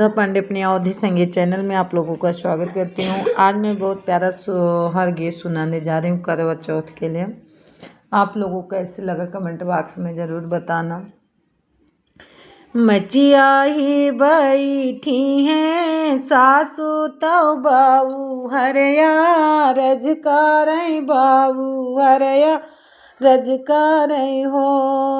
सुधा पांडे अपने अवधि संगीत चैनल में आप लोगों का स्वागत करती हूँ। आज मैं बहुत प्यारा सोहर गीत सुनाने जा रही हूँ करवा चौथ के लिए। आप लोगों को कैसे लगा कमेंट बॉक्स में ज़रूर बताना। मचिया ही बैठी हैं सासू तो बाऊ हरया रजकार बाऊ हरया रजकार हो।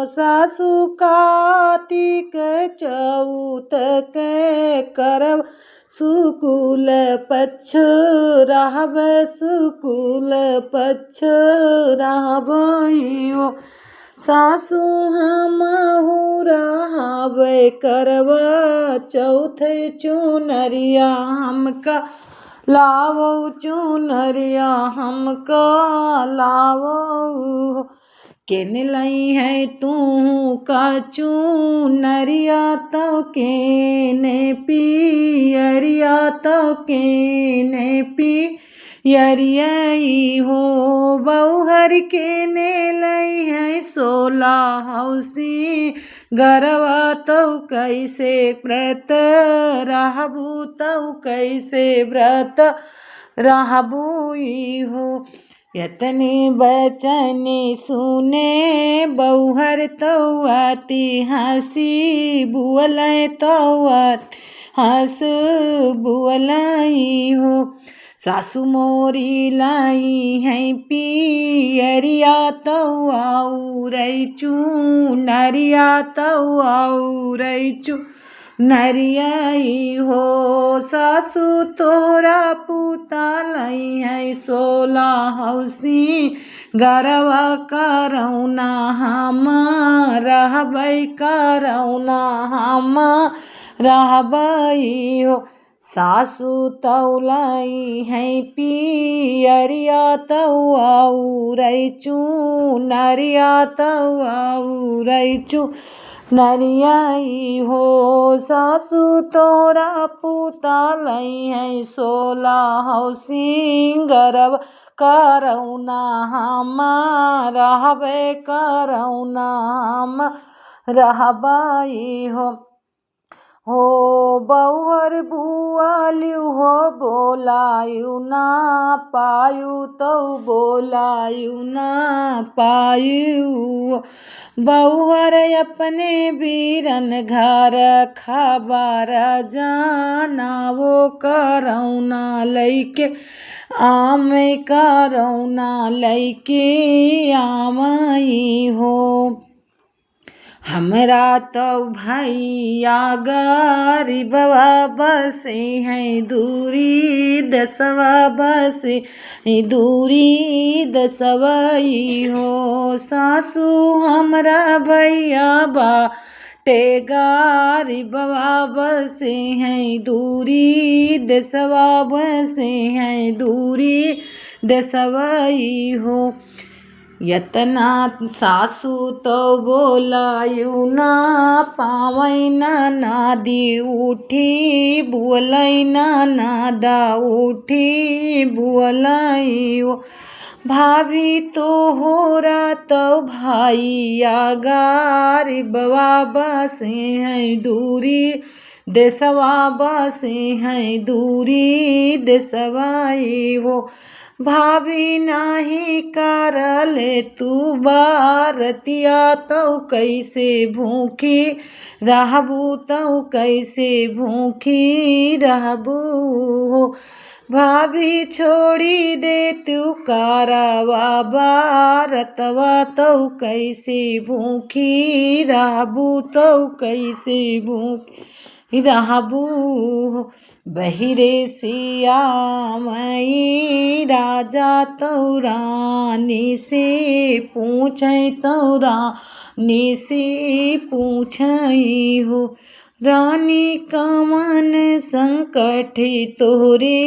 सासू कार्तिक चौथ के करब सुकुल पक्ष रहब सुकुल पक्ष रहब हो। सासू हमहु रहबै करवा चौथ चुनरिया हमका लावो चुनरिया हमका लावो। केन लई है तू का चुनरिया तो केने पियरिया तो केने पियरियाई हो। बौहर केने लई है सोला हौसी गरवा तो कैसे व्रत रहबू तो कैसे व्रत रहबुई हो। यतने बचन सुने बौहर तो आती हंसी बुअलै तो हंस बुअलाई हो। सासू मोरी लाई है पियरिया तो आऊ रैचू नरिया तो आऊ रैचू नरियाई हो। सासू तोरा पुता लाई है सोला हौसी गरवा करौना हम रहबै करौना हम रहबै हो। सासू तौलाई है पियरिया तो आऊ रैचू नरिया तो आऊ रैचू नरियाई हो। सासू तोरा पुता लई है सोला हौसी गरब करौना हम रहबै करौना हम रहबै हो। बौहर बुआलू हो बोलायू ना पायू तो बोलायू ना पायू। बौहर अपने बीरन घर खबर जाना वो करौना लैके आम करौना लैके आमई हो। हमरा तो भैया गरीबवा बसे हैं दूरी दसवा बसे दूरी दसवई हो। सासू हमरा भैया बाटे गरीबवा बसे हैं दूरी दसवा बसे हैं दूरी दसवई हो। यतना सासू तो बोलायू ना पावै ना नादी उठी बुअलै ना नादा उठी बुअलै हो। भाभी तो होरा तो भाइया गरीबवा बसे हैं दूरी देसवा बसे हैं दूरी देसवाई हो। भाभी नाही करले तू बारतिया तो कैसे भूखी रहबू तो कैसे भूखी रहबू हो। भाभी छोड़ी दे तू करवा बारतवा तो कैसे भूखी रहबू तो कैसे भूखी रहबू हो। बहिरे सियामई राजा तो रानी से पूछै तो रानी से पूछई हो। रानी कमन संकट तोरे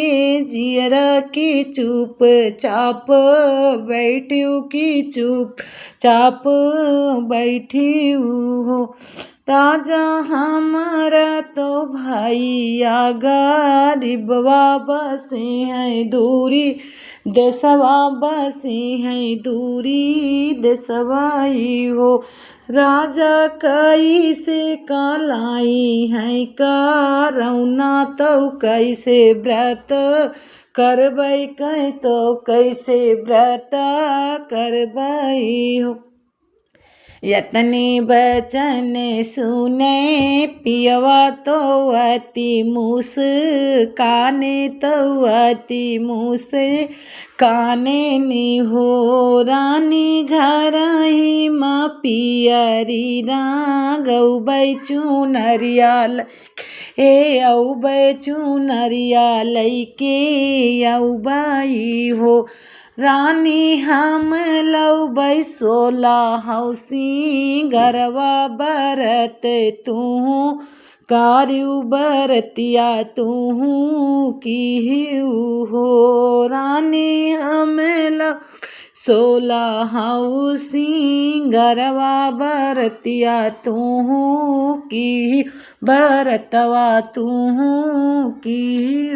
जियरा की चुप चाप बैठ्यू की चुप चाप बैठ्यू हो। राजा हमारा तो भैया गरीबवा बसे हैं दूरी देशवा बसी है दूरी देशवाई हो। राजा कैसे कालाई है करौना तो कैसे व्रत करबै कहीं तो कैसे व्रत करबै हो। यतने बचन सुने पियवा तो अति मुस्काने तो अति मुस्काने नि हो। रानी घर ही माँ पियरी गौबै चुनरिया ए औबै चुनरिया लैके औबाई हो। रानी हम लौबै 16 हौसी गरवा बरत तू कार्य बरतिया तू की हो। रानी हम 16 हौसी गरवा बरतिया तू की बरतवा तू की